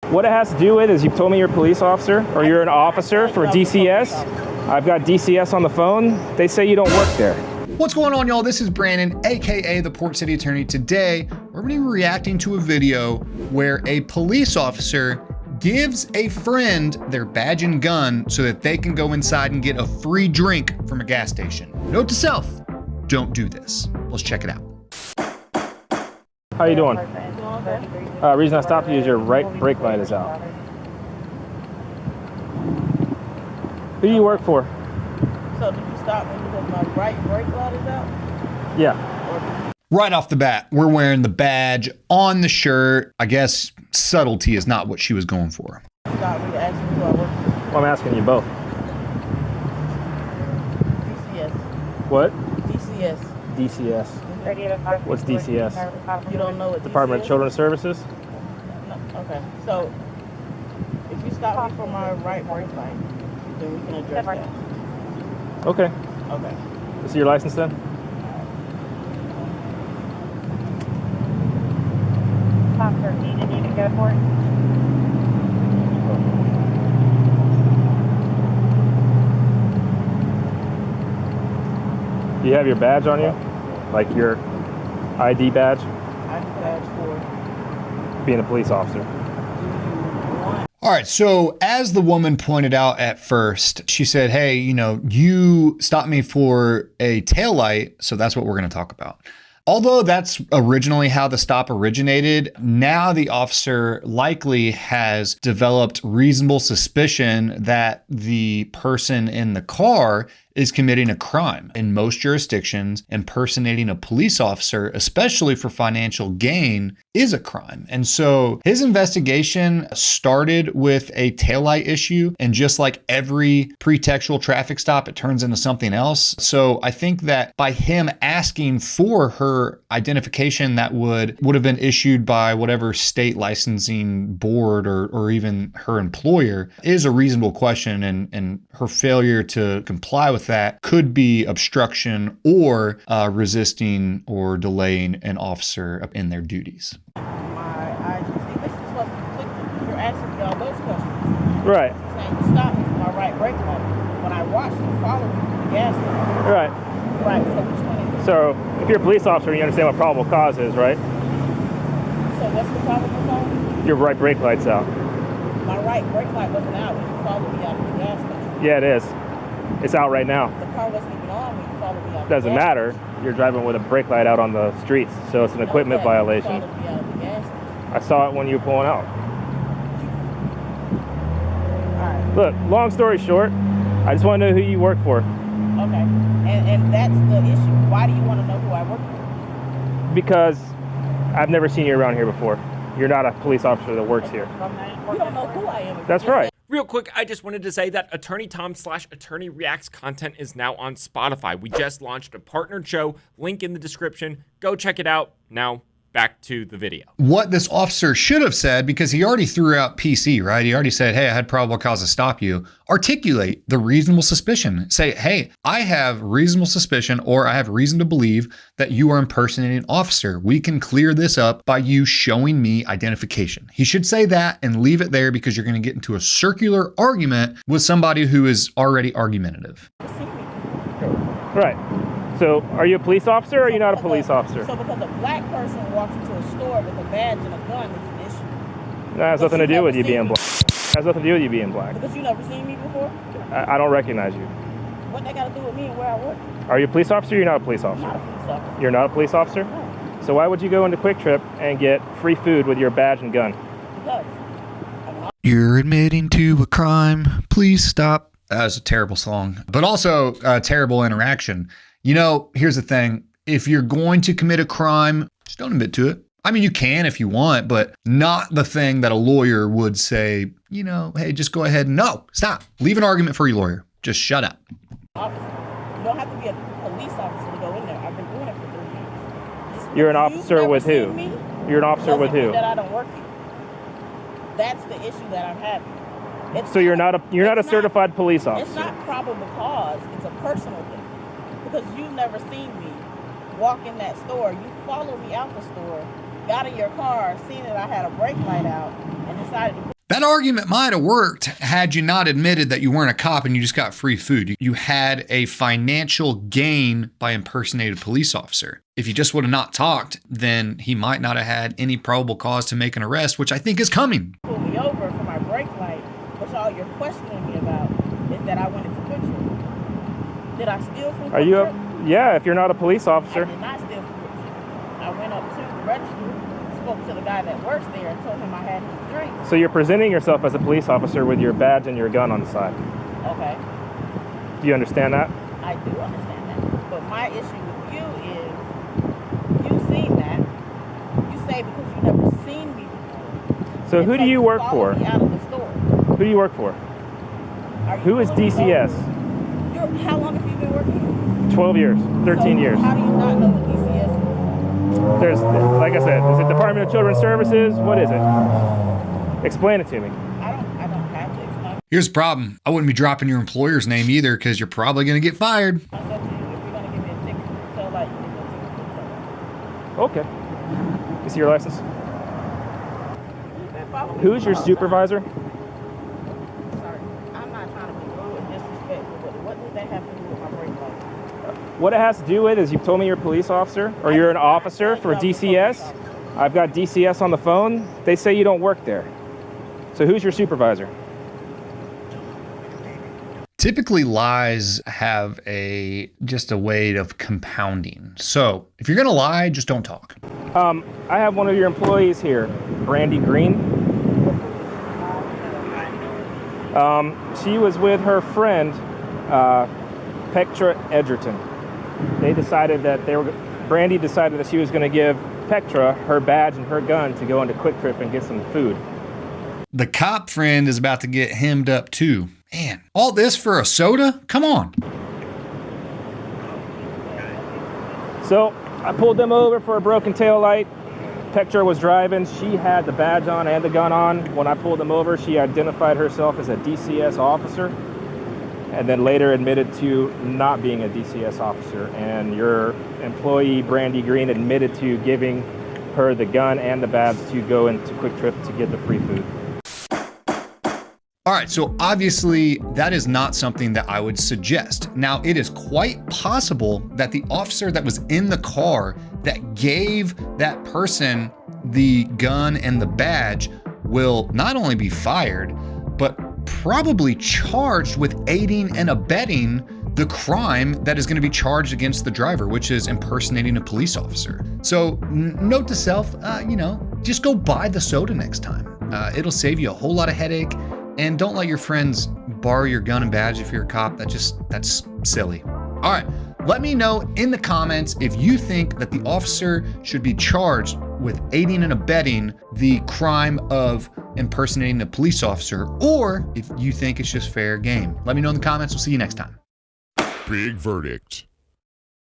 What it has to do with is you've told me you're a police officer or you're an officer for DCS. I've got DCS on the phone. They say you don't work there. What's going on, y'all? This is Brandon, AKA the Port City Attorney. Today, we're gonna be reacting to a video where a police officer gives a friend their badge and gun so that they can go inside and get a free drink from a gas station. Note to self, don't do this. Let's check it out. How you doing? Reason I stopped you is your right brake light is out. Who do you work for? So did you stop me because my right brake light is out? Yeah. Right off the bat, we're wearing the badge on the shirt. I guess subtlety is not what she was going for. Stop me to ask me who I work for. Well, I'm asking you both. DCS. What? DCS. DCS. What's DCS? You don't know what Department DCS? of Children's Services? No. Okay. So if you stop me for my right brake light, then we can address that. Okay. Okay. Is your license then? Top 13, and you can go for it. Do you have your badge on you? Like your ID badge? I can badge for Being a police officer. All right, so as the woman pointed out at first, she said, hey, you stopped me for a taillight, so that's what we're gonna talk about. Although that's originally how the stop originated, now the officer likely has developed reasonable suspicion that the person in the car is committing a crime. In most jurisdictions, impersonating a police officer, especially for financial gain, is a crime. And so his investigation started with a taillight issue, and just like every pretextual traffic stop, it turns into something else. So I think that by him asking for her identification that would have been issued by whatever state licensing board or even her employer is a reasonable question, and her failure to comply with that could be obstruction or resisting or delaying an officer in their duties. See, this is what's conflicting. You're asking me all those questions. Right. Saying you stopped me for my right brake light. When I watched you follow me to the gas station. Right. Right. So which one is it? So if you're a police officer, you understand what probable cause is, right? So what's the probable cause? Your right brake light's out. My right brake light wasn't out when you followed me out of the gas station. Yeah, it is. It's out right now. The car wasn't even on when you followed me out of Doesn't the gas matter. station. You're driving with a brake light out on the streets, so it's an equipment Okay, violation. You followed me out of the gas station. I saw it when you were pulling out. Alright. Look, long story short, I just want to know who you work for. Okay. And that's the issue. Why do you want to know who I work for? Because I've never seen you around here before. You're not a police officer that works here. You don't know who I am. That's right. Real quick, I just wanted to say that Attorney Tom / Attorney Reacts content is now on Spotify. We just launched a partnered show, link in the description. Go check it out. Now, back to the video. What this officer should have said, because he already threw out PC, right? He already said, hey, I had probable cause to stop you. Articulate the reasonable suspicion. Say, hey, I have reasonable suspicion, or I have reason to believe that you are impersonating an officer. We can clear this up by you showing me identification. He should say that and leave it there, because you're going to get into a circular argument with somebody who is already argumentative. Right. So, are you a police officer or are you not a police officer? So because a black person walks into a store with a badge and a gun, it's an issue. That has nothing to do with you being black. Has nothing to do with you being black. Because you never seen me before? I don't recognize you. What they got to do with me and where I work? Are you a police officer or you're not a police I'm officer? not a police officer. You're not a police officer? No. So why would you go into Quick Trip and get free food with your badge and gun? Because You're admitting to a crime. Please stop. That was a terrible song, but also a terrible interaction. Here's the thing. If you're going to commit a crime, just don't admit to it. I mean, you can if you want, but not the thing that a lawyer would say, hey, just go ahead. No, stop. Leave an argument for your lawyer. Just shut up. officer. You don't have to be a police officer to go in there. I've been doing it for 3 years. Just You're an because officer you've with never who? seen me You're an officer with doesn't who? mean that I don't work here. That's the issue that I'm having. So you're not a certified police officer. It's not probable cause. It's a personal thing. Because you've never seen me walk in that store. You followed me out the store, got in your car, seen that I had a brake light out, and decided to... argument might have worked had you not admitted that you weren't a cop and you just got free food. You had a financial gain by impersonating a police officer. If you just would have not talked, then he might not have had any probable cause to make an arrest, which I think is coming. Pulled me over for my brake light, which all you're questioning me about is that I went into Quick Trip. Did I steal from Are Quick you? Trip? Yeah, if you're not a police I officer. did not steal from Quick Trip. I went up to the register, spoke to the guy that works there, and told him I had his drink. So you're presenting yourself as a police officer with your badge and your gun on the side. Okay, Do you understand that? I do understand that. But my issue with you is, you seen that. You say because you never seen me before. So And who do you work followed for? me out of the store. Who do you work for? Are you Who is pulling me DCS? over? How long have you been working? 12 years, 13 So years. How do you not know what DCS is? There's, like I said, is it Department of Children's Services? What is it? Explain it to me. I don't have to explain. Here's the problem. I wouldn't be dropping your employer's name either because you're probably going to get fired. I said to you, if you're gonna give me a ticket for the tail light, you give me a ticket for the tail light. Okay. You see your license? You've been following me Who's for your a long supervisor? time. Sorry, I'm not trying to be rude and disrespectful, but what does that have to do with my brake light? What it has to do with is you've told me you're a police officer or you're an officer for DCS. I've got DCS on the phone. They say you don't work there. So who's your supervisor? Typically, lies have just a way of compounding. So if you're going to lie, just don't talk. I have one of your employees here, Brandy Green. She was with her friend, Petra Edgerton. They decided that Brandy decided that she was going to give Petra her badge and her gun to go into Quick Trip and get some food. The cop friend is about to get hemmed up too. Man, all this for a soda? Come on. So I pulled them over for a broken tail light. Petra was driving. She had the badge on and the gun on. When I pulled them over, she identified herself as a DCS officer and then later admitted to not being a DCS officer. And your employee, Brandy Green, admitted to giving her the gun and the badge to go into Quick Trip to get the free food. All right, so obviously that is not something that I would suggest. Now, it is quite possible that the officer that was in the car that gave that person the gun and the badge will not only be fired, but probably charged with aiding and abetting the crime that is going to be charged against the driver, which is impersonating a police officer. So note to self, just go buy the soda next time. It'll save you a whole lot of headache. And don't let your friends borrow your gun and badge if you're a cop. That's silly. All right, let me know in the comments if you think that the officer should be charged with aiding and abetting the crime of impersonating a police officer, or if you think it's just fair game. Let me know in the comments. We'll see you next time. Big verdict.